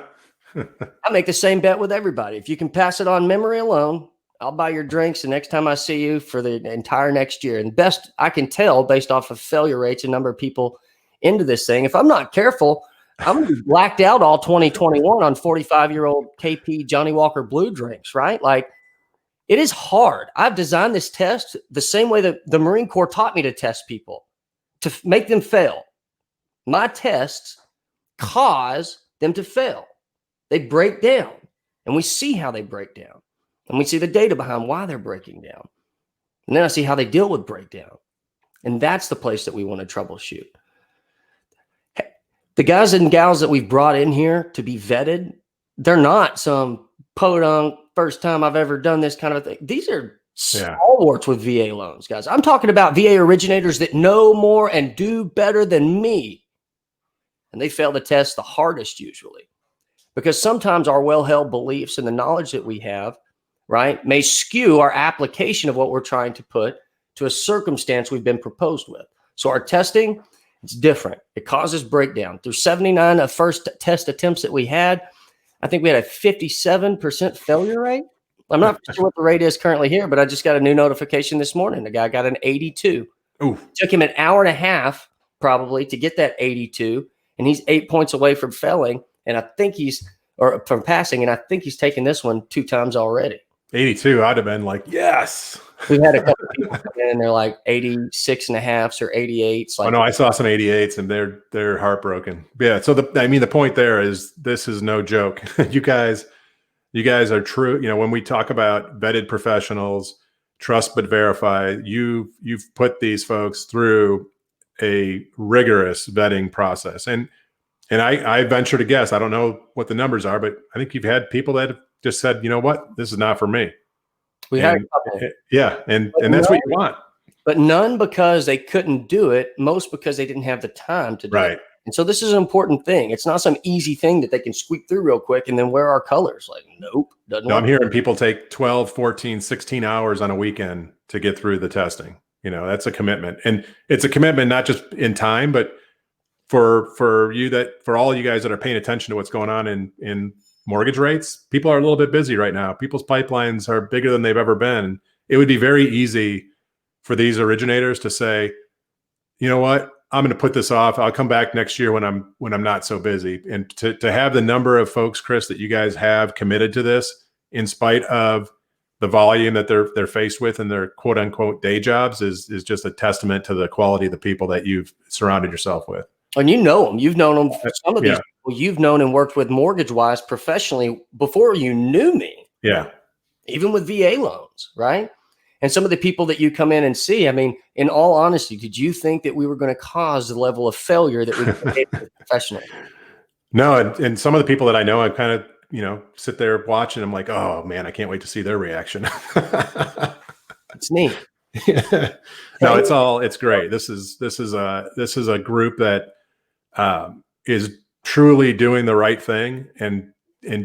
make the same bet with everybody. If you can pass it on memory alone, I'll buy your drinks the next time I see you for the entire next year. And best I can tell based off of failure rates and number of people into this thing, if I'm not careful, I'm going to be blacked out all 2021 on 45-year-old KP Johnny Walker Blue drinks, right? Like, it is hard. I've designed this test the same way that the Marine Corps taught me to test people, to make them fail. My tests cause them to fail. They break down, and we see how they break down, and we see the data behind why they're breaking down. And then I see how they deal with breakdown. And that's the place that we want to troubleshoot. The guys and gals that we've brought in here to be vetted, they're not some podunk, first time I've ever done this kind of a thing. These are stalwarts with VA loans, guys. I'm talking about VA originators that know more and do better than me. And they fail the test the hardest usually. Because sometimes our well-held beliefs and the knowledge that we have, right, may skew our application of what we're trying to put to a circumstance we've been proposed with. So our testing, it's different. It causes breakdown. Through 79 of first test attempts that we had, I think we had a 57% failure rate. I'm not sure what the rate is currently here, but I just got a new notification this morning. The guy got an 82. Ooh. Took him an hour and a half probably to get that 82, and he's 8 points away from failing. And I think from passing, and I think he's taken this one 2 times already.
82, I'd have been like, yes.
We've had a couple of people come in and they're like 86 and a halfs or 88s. Like,
oh no, I saw some 88s and they're heartbroken. Yeah. So the point there is this is no joke. You guys are true. You know, when we talk about vetted professionals, trust but verify, you've put these folks through a rigorous vetting process. And I venture to guess, I don't know what the numbers are, but I think you've had people that have just said, you know what, this is not for me.
We had a couple.
Yeah. And that's what you want.
But none because they couldn't do it, most because they didn't have the time to do it. And so this is an important thing. It's not some easy thing that they can squeak through real quick and then wear our colors. Like, nope. Doesn't work.
I'm hearing people take 12, 14, 16 hours on a weekend to get through the testing. You know, that's a commitment. And it's a commitment not just in time, but for all you guys that are paying attention to what's going on in mortgage rates, people are a little bit busy right now. People's pipelines are bigger than they've ever been. It would be very easy for these originators to say, you know what, I'm going to put this off. I'll come back next year when I'm not so busy. And to have the number of folks, Chris, that you guys have committed to this, in spite of the volume that they're faced with in their quote unquote day jobs, is just a testament to the quality of the people that you've surrounded yourself with.
And you know them. You've known them. Some of these people you've known and worked with mortgage-wise professionally before you knew me.
Yeah. Even
with VA loans, right? And some of the people that you come in and see, I mean, in all honesty, did you think that we were going to cause the level of failure that we did professionally?
No, and some of the people that I know, I kind of, sit there watching. I'm like, oh man, I can't wait to see their reaction.
It's neat.
Yeah. No, it's great. This is a group that is truly doing the right thing and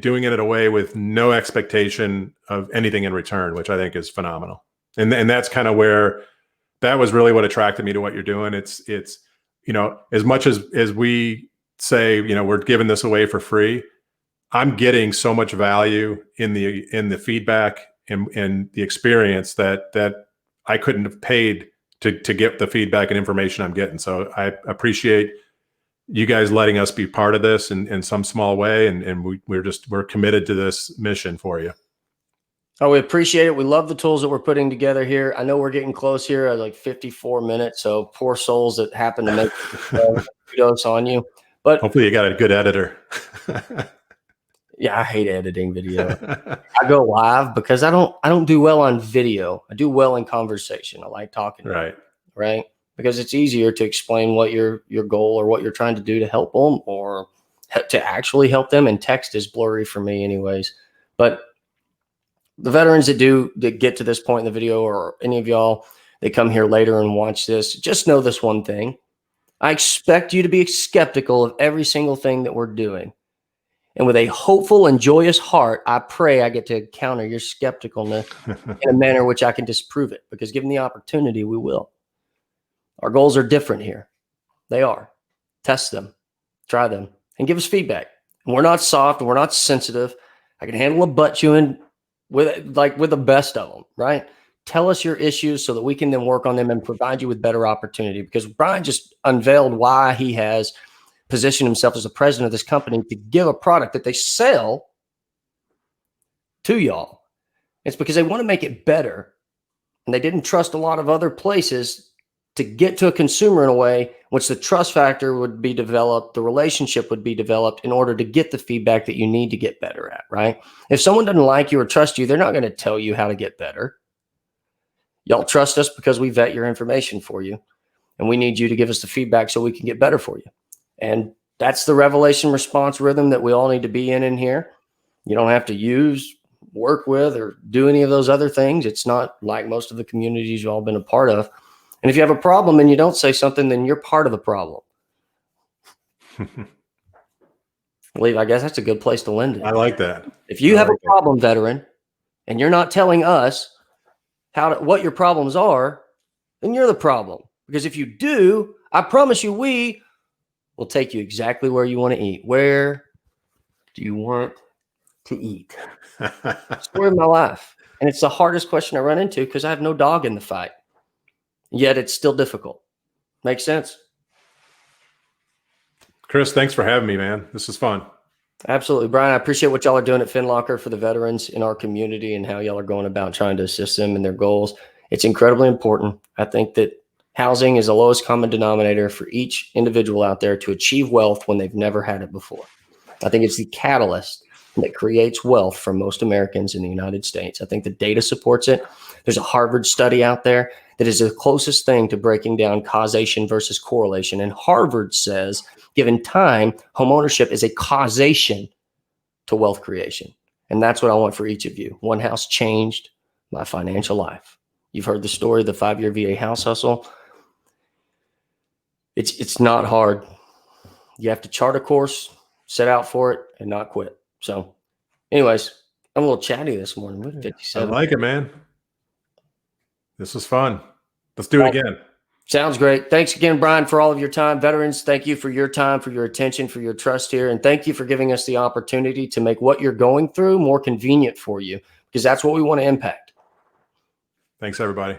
doing it in a way with no expectation of anything in return, which I think is phenomenal. And that's kind of where that was really what attracted me to what you're doing. It's as much as we say, we're giving this away for free, I'm getting so much value in the feedback and the experience that I couldn't have paid to get the feedback and information I'm getting. So I appreciate you guys letting us be part of this in some small way. And we're committed to this mission for you.
Oh, we appreciate it. We love the tools that we're putting together here. I know we're getting close here at like 54 minutes. So poor souls that happen to make kudos on you. But
hopefully you got a good editor.
Yeah, I hate editing video. I go live because I don't do well on video. I do well in conversation. I like talking. Right. Because it's easier to explain what your goal or what you're trying to do to help them or to actually help them. And text is blurry for me anyways. But the veterans that get to this point in the video, or any of y'all that come here later and watch this, just know this one thing. I expect you to be skeptical of every single thing that we're doing. And with a hopeful and joyous heart, I pray I get to counter your skepticalness in a manner which I can disprove it, because given the opportunity, we will. Our goals are different here. They are. Test them, try them, and give us feedback. And we're not soft, and we're not sensitive. I can handle a butt chewing with the best of them, right? Tell us your issues so that we can then work on them and provide you with better opportunity, because Brian just unveiled why he has positioned himself as the president of this company to give a product that they sell to y'all. It's because they want to make it better, and they didn't trust a lot of other places to get to a consumer in a way which the trust factor would be developed, the relationship would be developed in order to get the feedback that you need to get better at, right? If someone doesn't like you or trust you, they're not going to tell you how to get better. Y'all trust us because we vet your information for you, and we need you to give us the feedback so we can get better for you. And that's the revelation response rhythm that we all need to be in here. You don't have to use, work with, or do any of those other things. It's not like most of the communities you've all been a part of. And if you have a problem and you don't say something, then you're part of the problem. I guess that's a good place to lend it.
I like that.
If you have a problem, veteran, and you're not telling us what your problems are, then you're the problem. Because if you do, I promise you, we will take you exactly where you want to eat. Where do you want to eat? Story of my life. And it's the hardest question I run into because I have no dog in the fight. Yet it's still difficult. Make sense?
Chris, thanks for having me, man. This is fun.
Absolutely, Brian. I appreciate what y'all are doing at FinLocker for the veterans in our community and how y'all are going about trying to assist them in their goals. It's incredibly important. I think that housing is the lowest common denominator for each individual out there to achieve wealth when they've never had it before. I think it's the catalyst that creates wealth for most Americans in the United States. I think the data supports it. There's a Harvard study out there that is the closest thing to breaking down causation versus correlation. And Harvard says, given time, homeownership is a causation to wealth creation. And that's what I want for each of you. One house changed my financial life. You've heard the story of the 5-year VA house hustle. It's not hard. You have to chart a course, set out for it, and not quit. So anyways, I'm a little chatty this morning. We're 57.
I like it, man. This was fun. Let's do it again.
Sounds great. Thanks again, Brian, for all of your time. Veterans, thank you for your time, for your attention, for your trust here. And thank you for giving us the opportunity to make what you're going through more convenient for you, because that's what we want to impact.
Thanks, everybody.